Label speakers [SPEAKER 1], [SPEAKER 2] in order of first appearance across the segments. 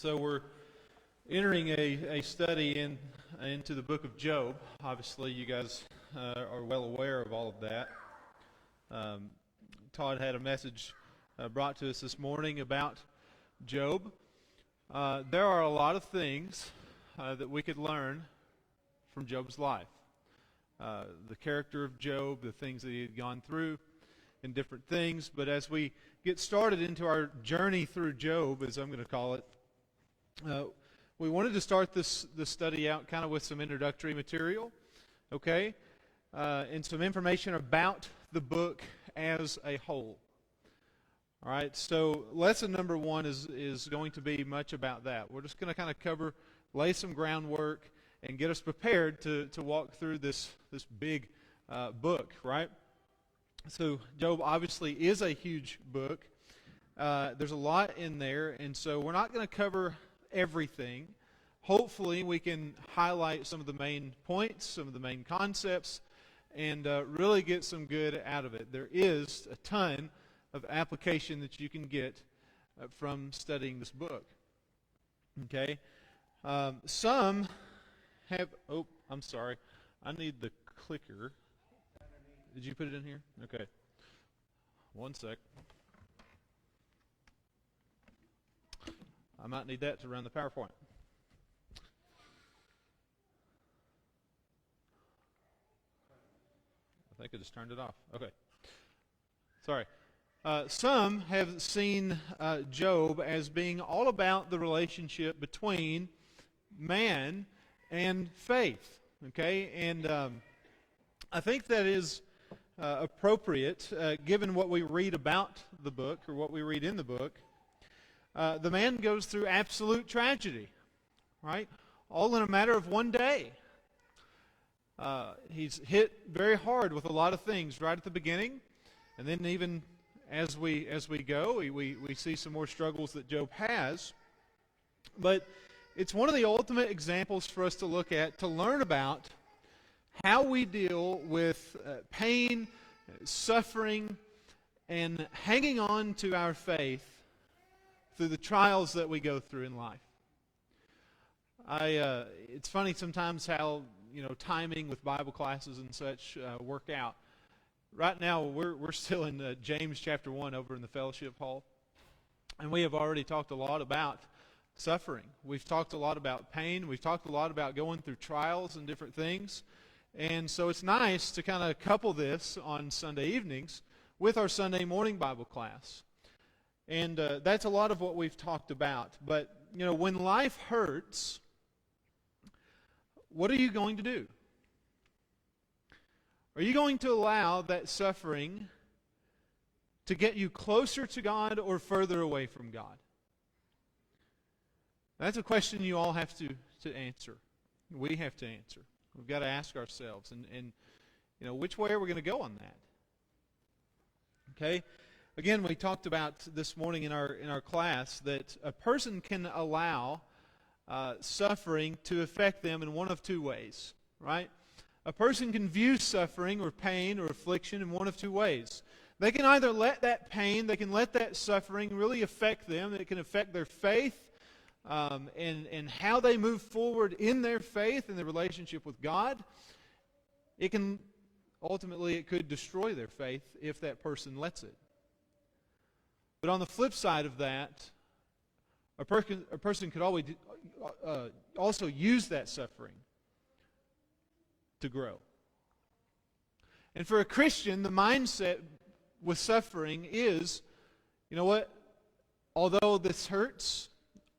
[SPEAKER 1] So we're entering a study into the book of Job. Obviously, you guys are well aware of all of that. Todd had a message brought to us this morning about Job. There are a lot of things that we could learn from Job's life. The character of Job, the things that he had gone through, and different things. But as we get started into our journey through Job, as I'm going to call it, we wanted to start this study out kind of with some introductory material, okay, and some information about the book as a whole. All right, so lesson number one is going to be much about that. We're just going to kind of lay some groundwork and get us prepared to walk through this big book, right? So Job obviously is a huge book. There's a lot in there, and so we're not going to cover everything. Hopefully we can highlight some of the main points, some of the main concepts, and really get some good out of it. There is a ton of application that you can get from studying this book. Okay? Some have... Oh, I'm sorry. I need the clicker. Did you put it in here? Okay. One sec. I might need that to run the PowerPoint. I think I just turned it off. Okay. Sorry. Some have seen Job as being all about the relationship between man and faith. Okay? And I think that is appropriate given what we read about the book, or what we read in the book. The man goes through absolute tragedy, right? All in a matter of one day. He's hit very hard with a lot of things right at the beginning, and then even as we go, we see some more struggles that Job has. But it's one of the ultimate examples for us to look at, to learn about how we deal with pain, suffering, and hanging on to our faith through the trials that we go through in life. It's funny sometimes how timing with Bible classes and such work out. Right now we're still in James chapter 1 over in the fellowship hall, and we have already talked a lot about suffering. We've talked a lot about pain. We've talked a lot about going through trials and different things, and so it's nice to kind of couple this on Sunday evenings with our Sunday morning Bible class. And that's a lot of what we've talked about. But, when life hurts, what are you going to do? Are you going to allow that suffering to get you closer to God or further away from God? That's a question you all have to answer. We have to answer. We've got to ask ourselves. And which way are we going to go on that? Okay? Again, we talked about this morning in our class that a person can allow suffering to affect them in one of two ways, right? A person can view suffering or pain or affliction in one of two ways. They can either let that pain, they can let that suffering really affect them. It can affect their faith and how they move forward in their faith and their relationship with God. It could destroy their faith if that person lets it. But on the flip side of that, a person could always also use that suffering to grow. And for a Christian, the mindset with suffering is, you know what? Although this hurts,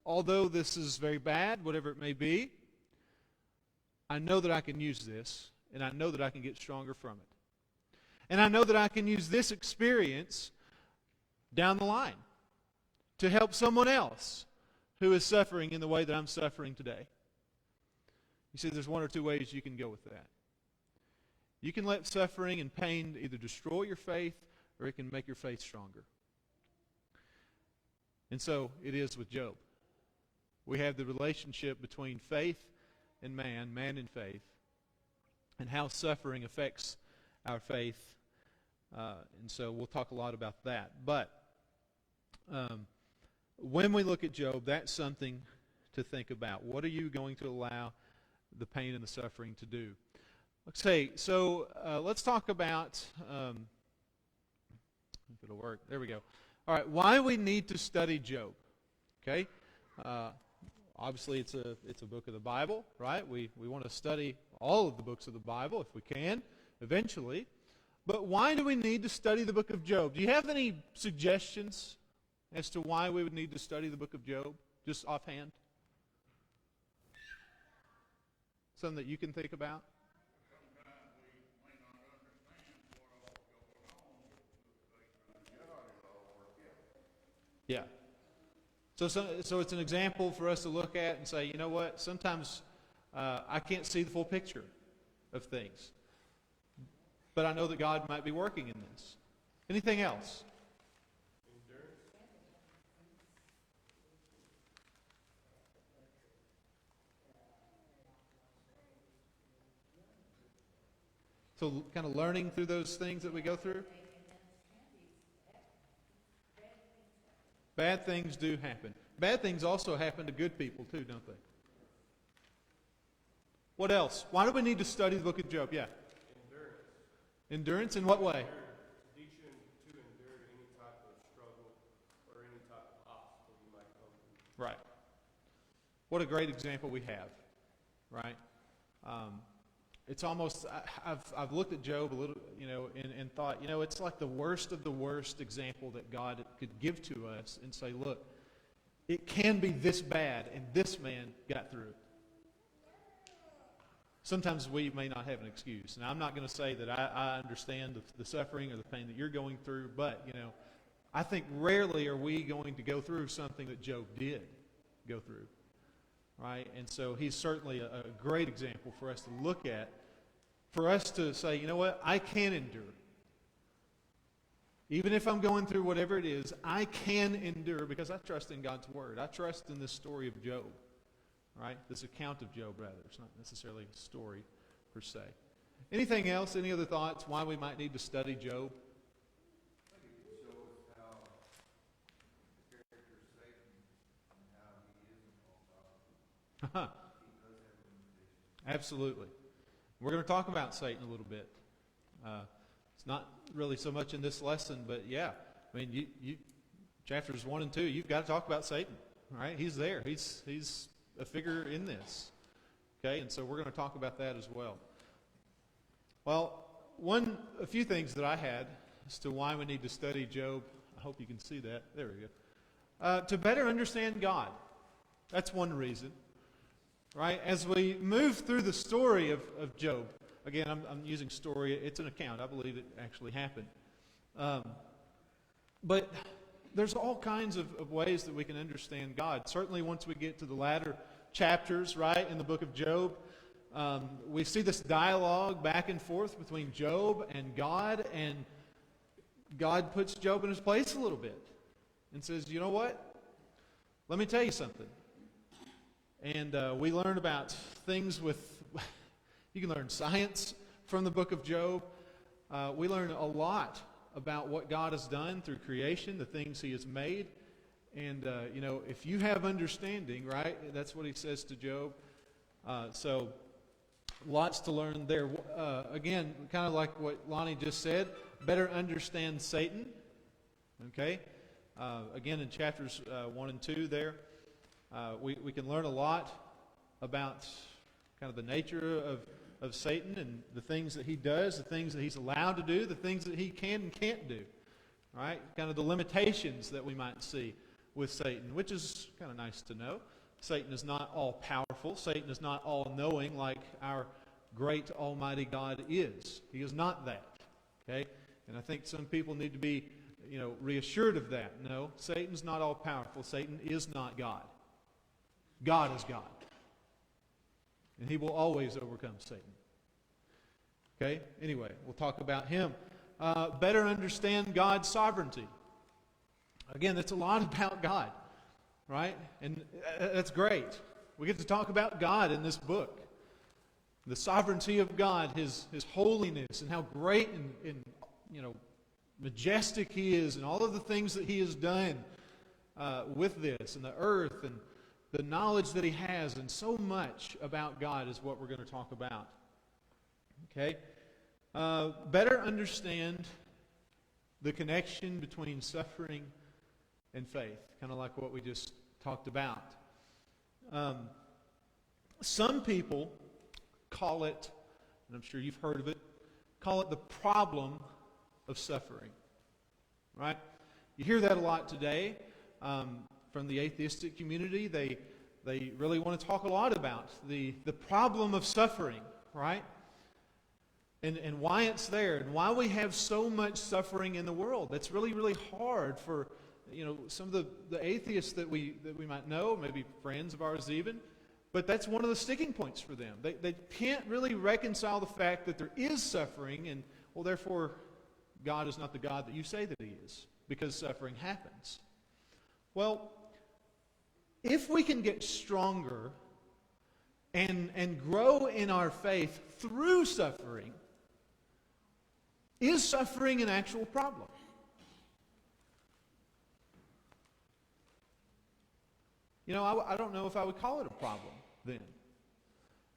[SPEAKER 1] although this is very bad, whatever it may be, I know that I can use this, and I know that I can get stronger from it. And I know that I can use this experience down the line to help someone else who is suffering in the way that I'm suffering today. You see, there's one or two ways you can go with that. You can let suffering and pain either destroy your faith or it can make your faith stronger. And so it is with Job. We have the relationship between faith and man and faith, and how suffering affects our faith. And so we'll talk a lot about that. But when we look at Job, that's something to think about. What are you going to allow the pain and the suffering to do? Okay, so let's talk about, if it'll work, there we go. All right, why we need to study Job, okay? Obviously, it's a book of the Bible, right? We want to study all of the books of the Bible if we can, eventually. But why do we need to study the book of Job? Do you have any suggestions as to why we would need to study the book of Job, just offhand? Something that you can think about? Yeah. So it's an example for us to look at and say, you know what, sometimes I can't see the full picture of things. But I know that God might be working in this. Anything else? So kind of learning through those things that we go through? Bad things do happen. Bad things also happen to good people too, don't they? What else? Why do we need to study the book of Job? Yeah. Endurance in what way?
[SPEAKER 2] Teach you to endure any type of struggle or any type of obstacle you might come through.
[SPEAKER 1] Right. What a great example we have, right? It's almost, I've looked at Job a little, and thought, it's like the worst of the worst example that God could give to us and say, look, it can be this bad, and this man got through it. Sometimes we may not have an excuse. Now, I'm not going to say that I understand the suffering or the pain that you're going through, but, I think rarely are we going to go through something that Job did go through, right? And so he's certainly a great example for us to look at, for us to say, you know what, I can endure. Even if I'm going through whatever it is, I can endure because I trust in God's Word. I trust in this story of Job. Right? This account of Job, rather. It's not necessarily a story per se. Anything else? Any other thoughts why we might need to study Job?
[SPEAKER 3] I think it shows how the character of Satan and how he is all powerful. He does have limitations.
[SPEAKER 1] Absolutely. We're going to talk about Satan a little bit. It's not really so much in this lesson, but yeah. I mean, you chapters 1 and 2, you've got to talk about Satan. Right? He's there. He's a figure in this. Okay, and so we're going to talk about that as well. Well, a few things that I had as to why we need to study Job. I hope you can see that. There we go. To better understand God. That's one reason. Right? As we move through the story of Job, again, I'm using story. It's an account. I believe it actually happened. But there's all kinds of ways that we can understand God. Certainly once we get to the latter chapters, right, in the book of Job, we see this dialogue back and forth between Job and God puts Job in his place a little bit and says, you know what? Let me tell you something. And we learn about things you can learn science from the book of Job. We learn a lot about what God has done through creation, the things He has made. And, if you have understanding, right, that's what He says to Job. So, lots to learn there. Again, kind of like what Lonnie just said, better understand Satan. Okay? Again, in chapters 1 and 2 there, we can learn a lot about kind of the nature of Satan and the things that he does, the things that he's allowed to do, the things that he can and can't do. Right? Kind of the limitations that we might see with Satan, which is kind of nice to know. Satan is not all powerful. Satan is not all knowing like our great almighty God is. He is not that. Okay? And I think some people need to be, reassured of that. No, Satan's not all powerful. Satan is not God. God is God. And He will always overcome Satan. Okay? Anyway, we'll talk about him. Better understand God's sovereignty. Again, that's a lot about God. Right? And that's great. We get to talk about God in this book. The sovereignty of God, His holiness, and how great and majestic He is, and all of the things that He has done. with this, and the earth, and the knowledge that he has, and so much about God is what we're going to talk about. Okay? Better understand the connection between suffering and faith, kind of like what we just talked about. Some people call it, and I'm sure you've heard of it, call it the problem of suffering. Right? You hear that a lot today from the atheistic community. They really want to talk a lot about the problem of suffering, right? And why it's there, and why we have so much suffering in the world. That's really, really hard for some of the atheists that we might know, maybe friends of ours even. But that's one of the sticking points for them. They can't really reconcile the fact that there is suffering, and well, therefore, God is not the God that you say that He is, because suffering happens. Well, if we can get stronger and grow in our faith through suffering, is suffering an actual problem? I don't know if I would call it a problem then.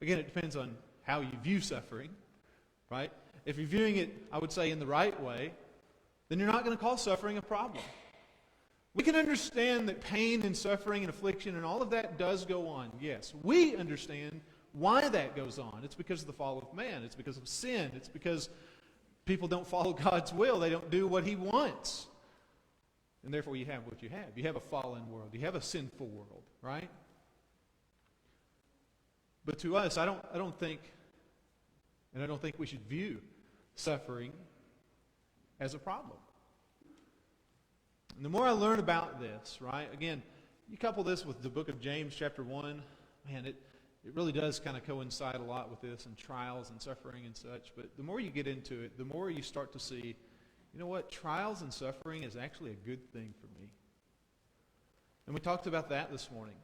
[SPEAKER 1] Again, it depends on how you view suffering, right? If you're viewing it, I would say, in the right way, then you're not going to call suffering a problem. We can understand that pain and suffering and affliction and all of that does go on. Yes, we understand why that goes on. It's because of the fall of man. It's because of sin. It's because people don't follow God's will. They don't do what He wants. And therefore you have what you have. You have a fallen world. You have a sinful world, right? But to us, I don't think we should view suffering as a problem. And the more I learn about this, right, again, you couple this with the book of James chapter 1, man, it really does kind of coincide a lot with this, and trials and suffering and such. But the more you get into it, the more you start to see, you know what, trials and suffering is actually a good thing for me. And we talked about that this morning.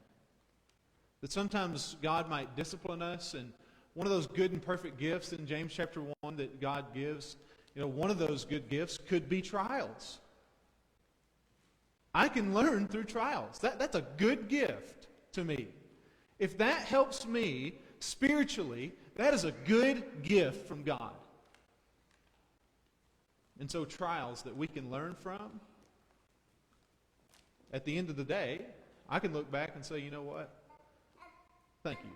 [SPEAKER 1] That sometimes God might discipline us, and one of those good and perfect gifts in James chapter 1 that God gives, one of those good gifts could be trials. I can learn through trials. That's a good gift to me. If that helps me spiritually, that is a good gift from God. And so trials that we can learn from, at the end of the day, I can look back and say, you know what? Thank you.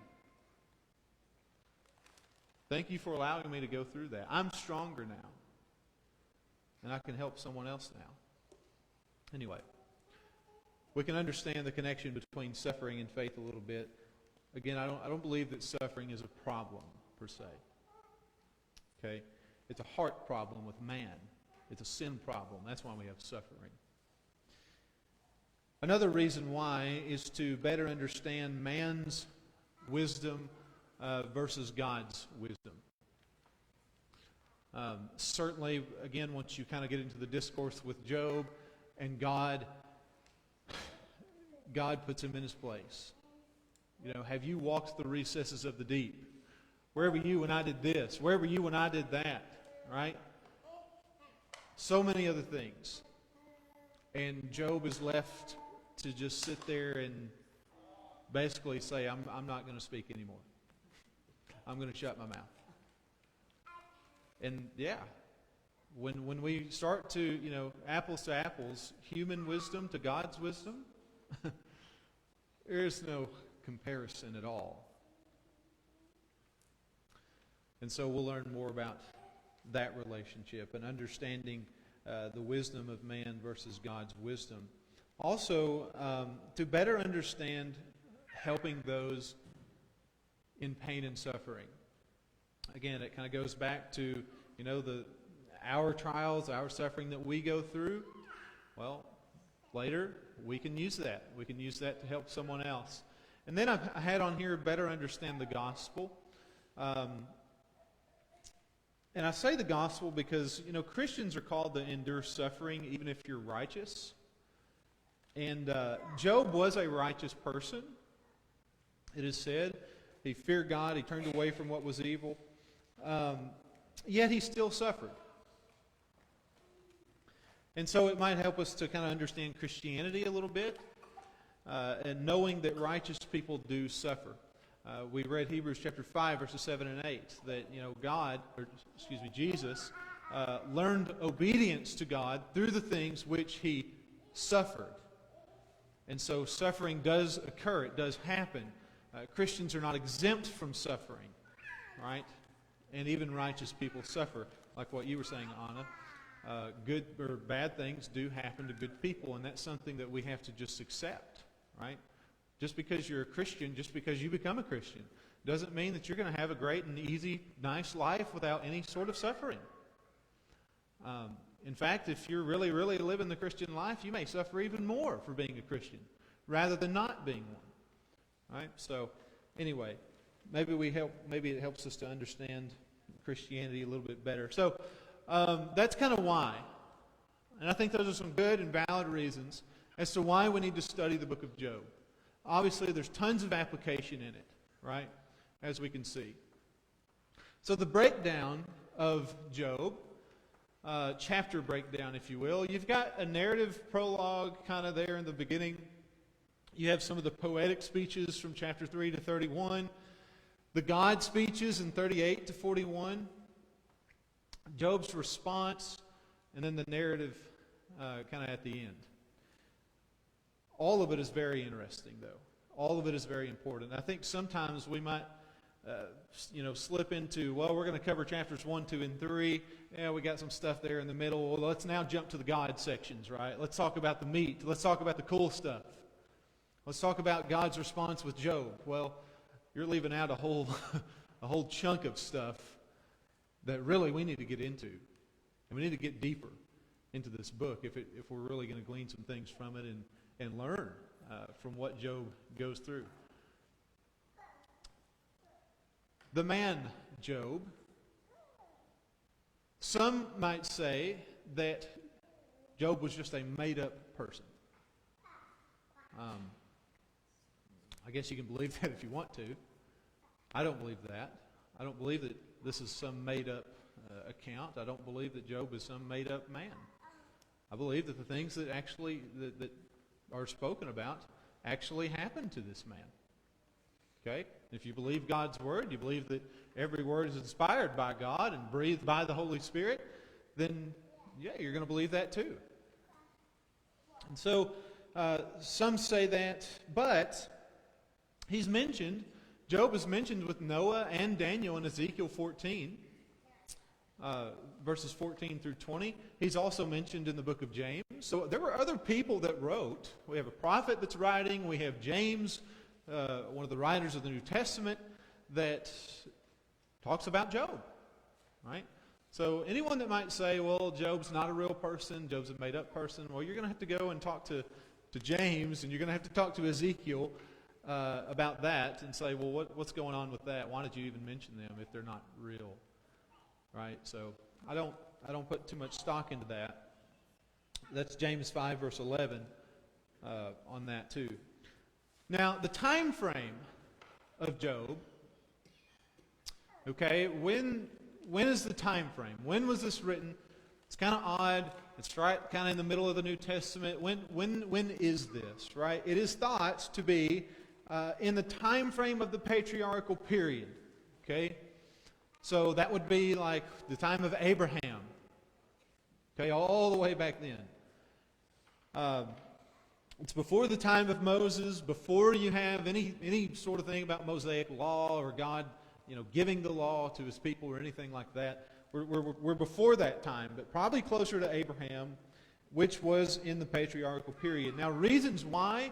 [SPEAKER 1] Thank you for allowing me to go through that. I'm stronger now. And I can help someone else now. Anyway, we can understand the connection between suffering and faith a little bit. Again, I don't believe that suffering is a problem, per se. Okay? It's a heart problem with man. It's a sin problem. That's why we have suffering. Another reason why is to better understand man's wisdom versus God's wisdom. Certainly, again, once you kind of get into the discourse with Job and God puts him in his place. Have you walked the recesses of the deep? Where were you when I did this? Where were you when I did that? Right? So many other things. And Job is left to just sit there and basically say, I'm not going to speak anymore. I'm going to shut my mouth. And yeah, when we start to, apples to apples, human wisdom to God's wisdom, there is no comparison at all. And so we'll learn more about that relationship and understanding the wisdom of man versus God's wisdom. Also, to better understand helping those in pain and suffering. Again, it kind of goes back to, our trials, our suffering that we go through. Well, later, we can use that. We can use that to help someone else. And then I had on here, better understand the gospel. And I say the gospel because, Christians are called to endure suffering even if you're righteous. And Job was a righteous person. It is said he feared God. He turned away from what was evil. Yet he still suffered. And so it might help us to kind of understand Christianity a little bit. and knowing that righteous people do suffer. We read Hebrews chapter 5, verses 7 and 8, that Jesus learned obedience to God through the things which he suffered. And so suffering does occur. It does happen. Christians are not exempt from suffering, right? And even righteous people suffer, like what you were saying, Anna. Good or bad things do happen to good people, and that's something that we have to just accept, right? Just because you're a Christian, just because you become a Christian, doesn't mean that you're going to have a great and easy, nice life without any sort of suffering. In fact, if you're really, really living the Christian life, you may suffer even more for being a Christian rather than not being one. Right? So, anyway, maybe it helps us to understand Christianity a little bit better. So, that's kind of why. And I think those are some good and valid reasons as to why we need to study the book of Job. Obviously, there's tons of application in it, right? As we can see. So the breakdown of Job, chapter breakdown, if you will. You've got a narrative prologue kind of there in the beginning. You have some of the poetic speeches from chapter 3 to 31. The God speeches in 38 to 41. Job's response, and then the narrative kind of at the end. All of it is very interesting, though. All of it is very important. I think sometimes we might, slip into, well, we're going to cover chapters 1, 2, and 3. Yeah, we got some stuff there in the middle. Well, let's now jump to the God sections, right? Let's talk about the meat. Let's talk about the cool stuff. Let's talk about God's response with Job. Well, you're leaving out a whole a whole chunk of stuff that really we need to get into. And we need to get deeper into this book if we're really going to glean some things from it and learn from what Job goes through. The man Job, some might say that Job was just a made-up person. I guess you can believe that if you want to. I don't believe that. I don't believe that this is some made-up account. I don't believe that Job is some made-up man. I believe that the things that actually that are spoken about actually happened to this man. Okay? If you believe God's word, you believe that every word is inspired by God and breathed by the Holy Spirit, then yeah, you're going to believe that too. And so some say that, but Job is mentioned with Noah and Daniel in Ezekiel 14, verses 14 through 20. He's also mentioned in the book of James. So there were other people that wrote. We have a prophet that's writing. We have James, one of the writers of the New Testament, that talks about Job, right? So anyone that might say, well, Job's not a real person, Job's a made-up person, well, you're going to have to go and talk to James, and you're going to have to talk to Ezekiel about that and say, well, what's going on with that? Why did you even mention them if they're not real, right? So I don't put too much stock into that. That's James 5, verse 11 on that too. Now, the time frame of Job, okay, when is the time frame? When was this written? It's kind of odd. It's right kind of in the middle of the New Testament. When is this, right? It is thought to be in the time frame of the patriarchal period, okay? So that would be like the time of Abraham, okay, all the way back then. It's before the time of Moses, before you have any sort of thing about Mosaic law or God, giving the law to his people or anything like that. We're before that time, but probably closer to Abraham, which was in the patriarchal period. Now, reasons why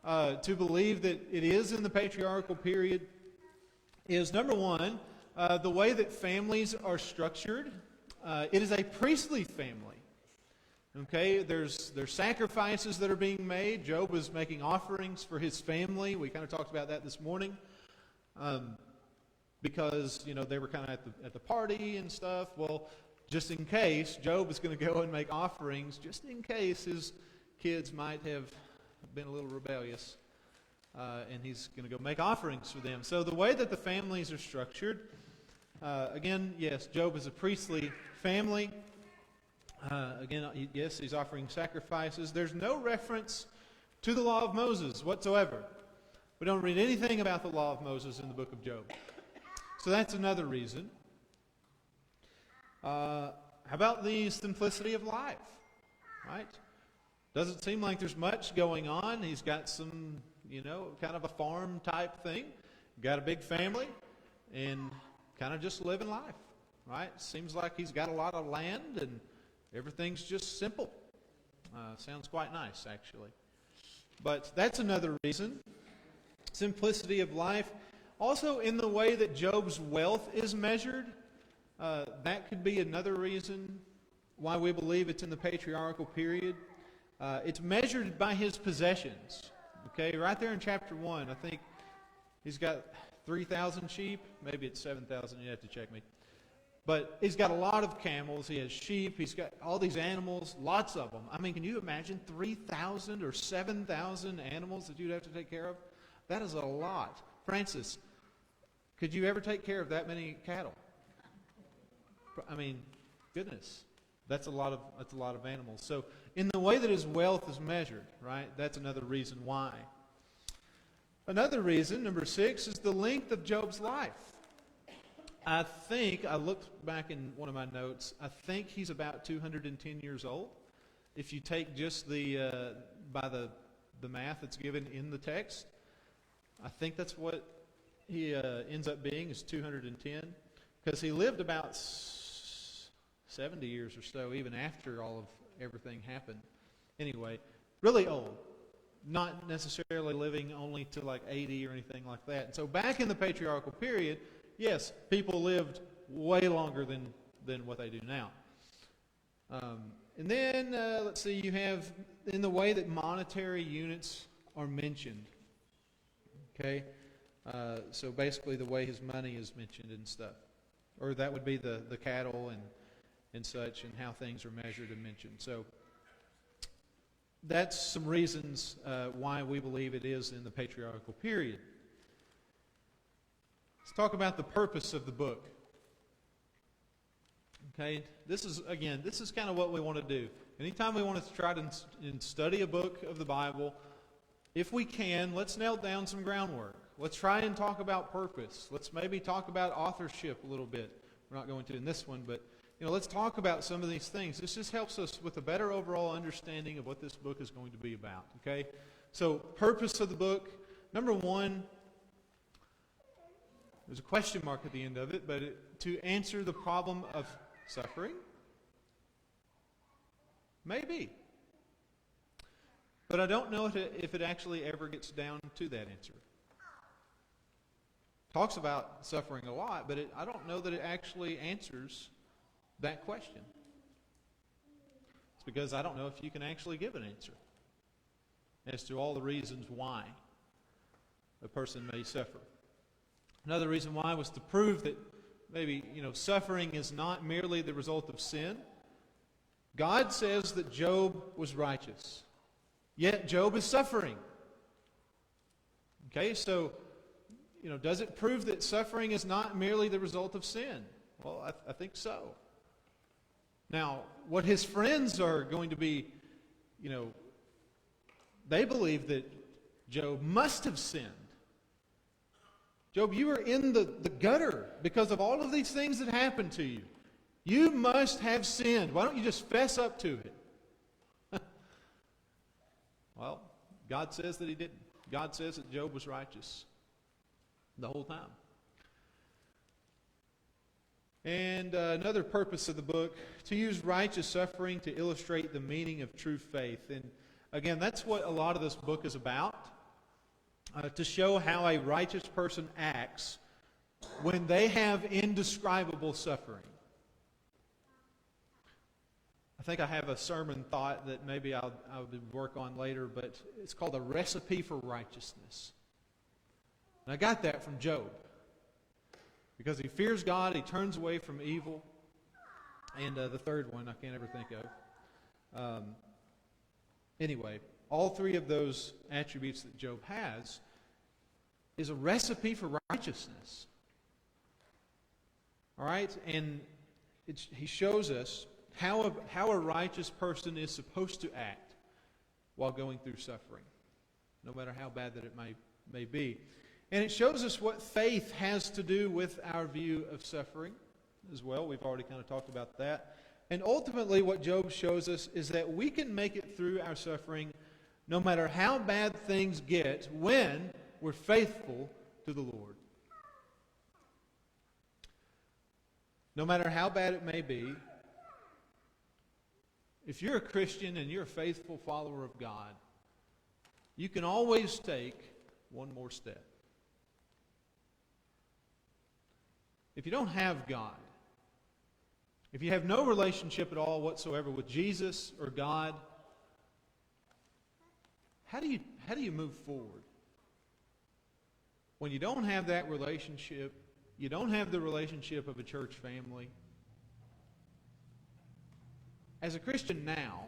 [SPEAKER 1] to believe that it is in the patriarchal period is, number one, the way that families are structured. It is a priestly family. Okay, there's sacrifices that are being made. Job was making offerings for his family. We kind of talked about that this morning. Because, they were kind of at the party and stuff. Well, just in case, Job is going to go and make offerings, just in case his kids might have been a little rebellious. And he's going to go make offerings for them. So the way that the families are structured, again, yes, Job is a priestly family. Yes, he's offering sacrifices. There's no reference to the law of Moses whatsoever. We don't read anything about the law of Moses in the book of Job. So that's another reason. How about the simplicity of life? Right? Doesn't seem like there's much going on. He's got some, kind of a farm type thing. Got a big family and kind of just living life. Right? Seems like he's got a lot of land and everything's just simple. Sounds quite nice, actually. But that's another reason. Simplicity of life. Also, in the way that Job's wealth is measured, that could be another reason why we believe it's in the patriarchal period. It's measured by his possessions. Okay, right there in chapter 1, I think he's got 3,000 sheep. Maybe it's 7,000. You have to check me. But he's got a lot of camels. He has sheep. He's got all these animals, lots of them. I mean, can you imagine 3,000 or 7,000 animals that you'd have to take care of? That is a lot. Francis, could you ever take care of that many cattle? I mean, goodness, that's a lot of animals. So, in the way that his wealth is measured, right? That's another reason why. Another reason, number 6, is the length of Job's life. I looked back in one of my notes, I think he's about 210 years old. If you take just by the math that's given in the text, I think that's what he ends up being, is 210. Because he lived about 70 years or so, even after all of everything happened. Anyway, really old. Not necessarily living only to like 80 or anything like that. And so back in the patriarchal period, yes, people lived way longer than what they do now. And then, let's see, you have in the way that monetary units are mentioned. Okay? So basically the way his money is mentioned and stuff. Or that would be the cattle and such, and how things are measured and mentioned. So that's some reasons why we believe it is in the patriarchal period. Let's talk about the purpose of the book. Okay, this is kind of what we want to do. Anytime we want to try to study a book of the Bible, if we can, let's nail down some groundwork. Let's try and talk about purpose. Let's maybe talk about authorship a little bit. We're not going to in this one, but let's talk about some of these things. This just helps us with a better overall understanding of what this book is going to be about. Okay, so purpose of the book. Number 1. There's a question mark at the end of it, but to answer the problem of suffering? Maybe. But I don't know if it actually ever gets down to that answer. Talks about suffering a lot, but I don't know that it actually answers that question. It's because I don't know if you can actually give an answer as to all the reasons why a person may suffer. Another reason why was to prove that maybe, suffering is not merely the result of sin. God says that Job was righteous, yet Job is suffering. Okay, so, does it prove that suffering is not merely the result of sin? Well, I think so. Now, what his friends are going to be, they believe that Job must have sinned. Job, you are in the gutter because of all of these things that happened to you. You must have sinned. Why don't you just fess up to it? Well, God says that he didn't. God says that Job was righteous the whole time. And another purpose of the book, to use righteous suffering to illustrate the meaning of true faith. And again, that's what a lot of this book is about. To show how a righteous person acts when they have indescribable suffering. I think I have a sermon thought that maybe I'll work on later, but it's called A Recipe for Righteousness. And I got that from Job. Because he fears God, he turns away from evil. And the third one I can't ever think of. Anyway, all 3 of those attributes that Job has is a recipe for righteousness. All right? And he shows us how a righteous person is supposed to act while going through suffering. no matter how bad that it may be. And it shows us what faith has to do with our view of suffering as well. We've already kind of talked about that. And ultimately what Job shows us is that we can make it through our suffering no matter how bad things get when we're faithful to the Lord. No matter how bad it may be, if you're a Christian and you're a faithful follower of God, you can always take one more step. If you don't have God, if you have no relationship at all whatsoever with Jesus or God, how do you move forward? When you don't have that relationship, you don't have the relationship of a church family. As a Christian now,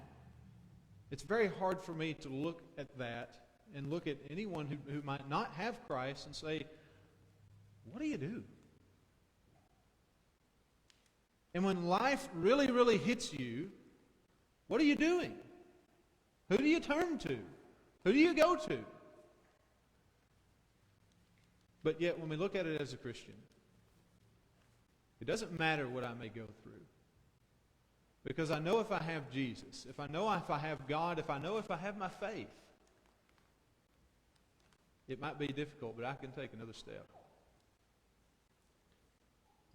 [SPEAKER 1] it's very hard for me to look at that and look at anyone who might not have Christ and say, what do you do? And when life really, really hits you, what are you doing? Who do you turn to? Who do you go to? But yet, when we look at it as a Christian, it doesn't matter what I may go through. Because I know if I have Jesus, if I know if I have God, if I know if I have my faith, it might be difficult, but I can take another step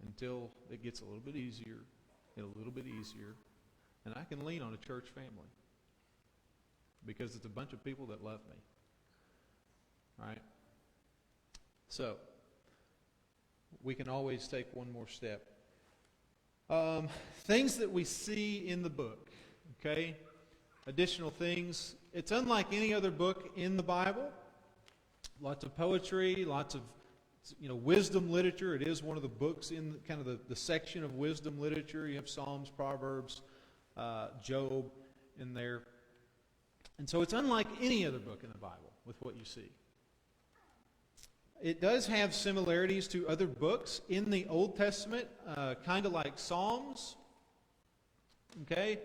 [SPEAKER 1] until it gets a little bit easier and a little bit easier, and I can lean on a church family because it's a bunch of people that love me. All right? So, we can always take one more step. Things that we see in the book, okay? Additional things. It's unlike any other book in the Bible. Lots of poetry, lots of wisdom literature. It is one of the books in kind of the section of wisdom literature. You have Psalms, Proverbs, Job in there. And so it's unlike any other book in the Bible with what you see. It does have similarities to other books in the Old Testament, kind of like Psalms, okay?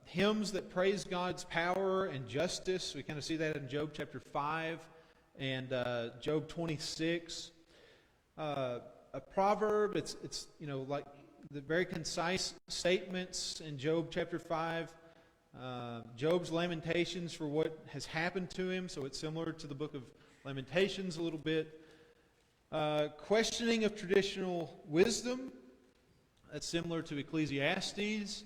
[SPEAKER 1] Hymns that praise God's power and justice. We kind of see that in Job chapter 5 and Job 26. A proverb, it's like the very concise statements in Job chapter 5. Job's lamentations for what has happened to him, so it's similar to the book of Lamentations a little bit. Questioning of traditional wisdom. That's similar to Ecclesiastes.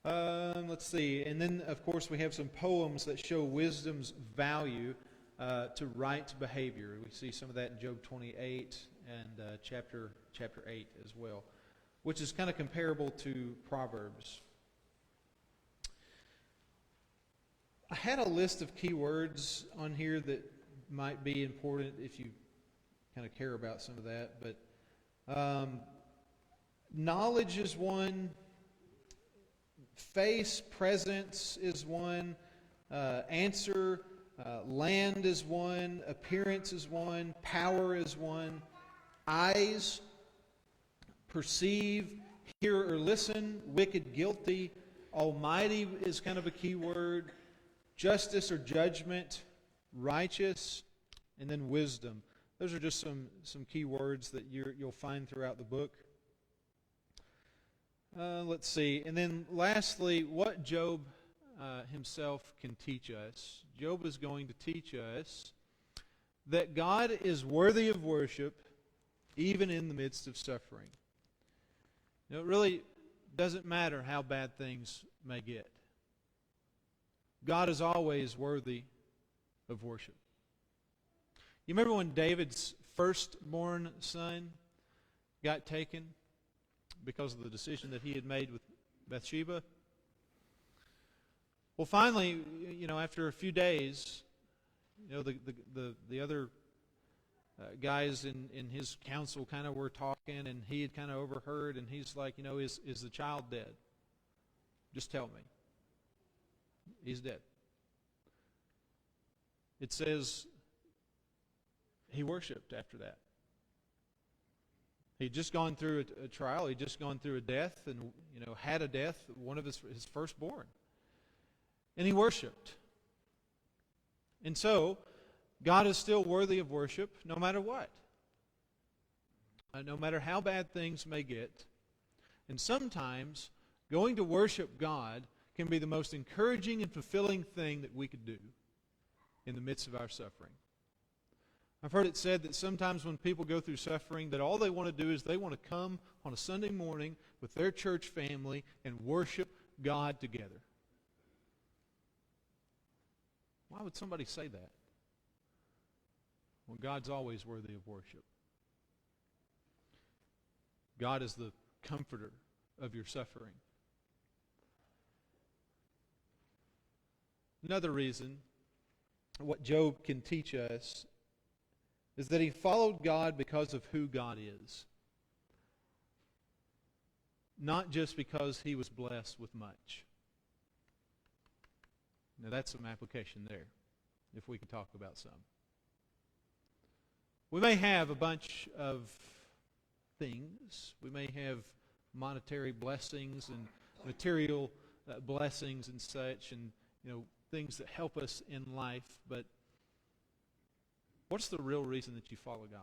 [SPEAKER 1] Let's see. And then, of course, we have some poems that show wisdom's value to right behavior. We see some of that in Job 28 and chapter 8 as well, which is kind of comparable to Proverbs. I had a list of keywords on here that might be important if you kind of care about some of that. But knowledge is one. Face, presence is one. Answer, land is one. Appearance is one. Power is one. Eyes, perceive, hear or listen. Wicked, guilty. Almighty is kind of a key word. Justice or judgment, righteous, and then wisdom. Those are just some key words that you'll find throughout the book. Let's see. And then lastly, what Job himself can teach us. Job is going to teach us that God is worthy of worship even in the midst of suffering. It really doesn't matter how bad things may get. God is always worthy of worship. You remember when David's firstborn son got taken because of the decision that he had made with Bathsheba? Well, finally, after a few days, the other guys in his council kind of were talking, and he had kind of overheard, and he's like, is the child dead? Just tell me. He's dead. It says he worshiped after that. He'd just gone through a trial. He'd just gone through a death and, had a death, one of his firstborn. And he worshiped. And so, God is still worthy of worship no matter what. No matter how bad things may get. And sometimes, going to worship God can be the most encouraging and fulfilling thing that we could do in the midst of our suffering. I've heard it said that sometimes when people go through suffering, that all they want to do is they want to come on a Sunday morning with their church family and worship God together. Why would somebody say that? Well, God's always worthy of worship. God is the comforter of your suffering. Another reason what Job can teach us is that he followed God because of who God is. Not just because he was blessed with much. Now that's some application there, if we could talk about some. We may have a bunch of things. We may have monetary blessings and material blessings and such, and things that help us in life, but what's the real reason that you follow God?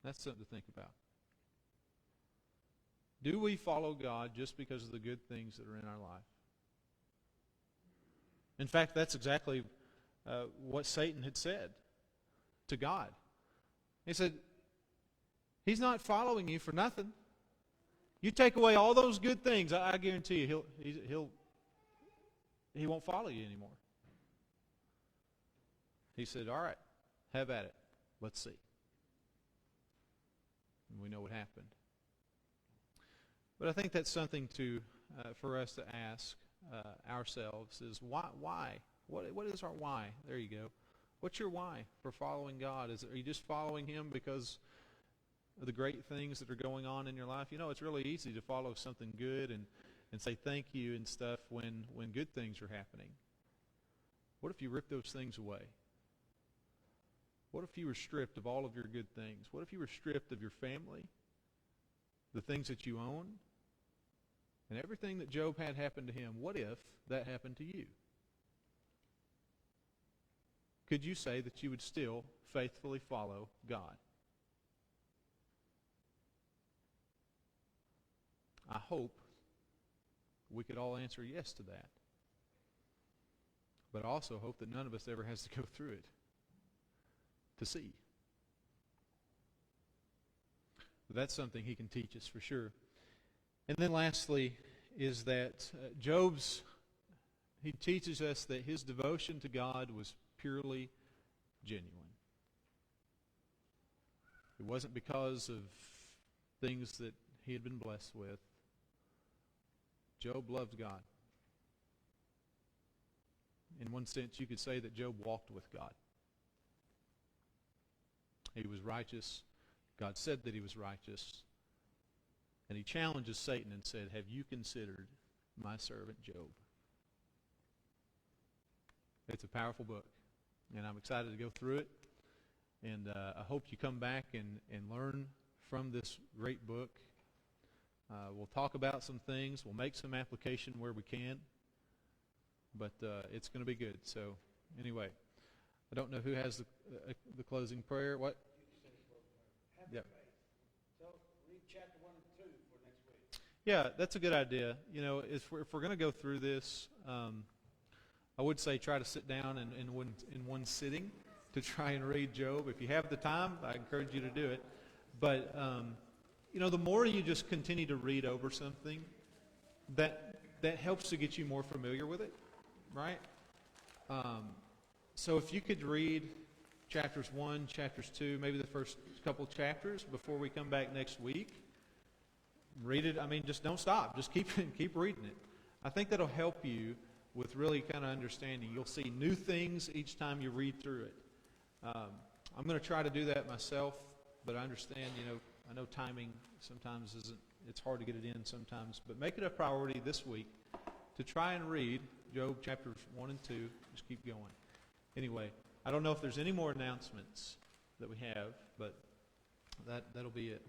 [SPEAKER 1] That's something to think about. Do we follow God just because of the good things that are in our life? In fact, that's exactly what Satan had said to God. He said, He's not following you for nothing. You take away all those good things, I guarantee you, he won't follow you anymore. He said, all right, have at it. Let's see. And we know what happened. But I think that's something for us to ask ourselves is why? What is our why? There you go. What's your why for following God? Are you just following Him because of the great things that are going on in your life? It's really easy to follow something good and say thank you and stuff when good things are happening. What if you rip those things away? What if you were stripped of all of your good things? What if you were stripped of your family, the things that you own, and everything that Job had happen to him? What if that happened to you? Could you say that you would still faithfully follow God? I hope we could all answer yes to that. But I also hope that none of us ever has to go through it to see. But that's something he can teach us for sure. And then lastly is that he teaches us that his devotion to God was purely genuine. It wasn't because of things that he had been blessed with. Job loved God. In one sense, you could say that Job walked with God. He was righteous. God said that he was righteous. And he challenges Satan and said, have you considered my servant Job? It's a powerful book. And I'm excited to go through it. And I hope you come back and learn from this great book. We'll talk about some things. We'll make some application where we can. But it's going to be good. So anyway, I don't know who has the closing prayer. What? Yeah.
[SPEAKER 4] So read chapter 1 and 2 for next week.
[SPEAKER 1] Yeah, that's a good idea. If we're going to go through this, I would say try to sit down in one sitting to try and read Job. If you have the time, I encourage you to do it. But the more you just continue to read over something, that helps to get you more familiar with it, right? So if you could read chapters 1, chapters 2, maybe the first couple chapters before we come back next week, read it. Just don't stop. Just keep reading it. I think that'll help you with really kind of understanding. You'll see new things each time you read through it. I'm going to try to do that myself, but I understand, I know timing sometimes it's hard to get it in sometimes, but make it a priority this week to try and read Job chapters 1 and 2. Just keep going. Anyway, I don't know if there's any more announcements that we have, but that'll be it.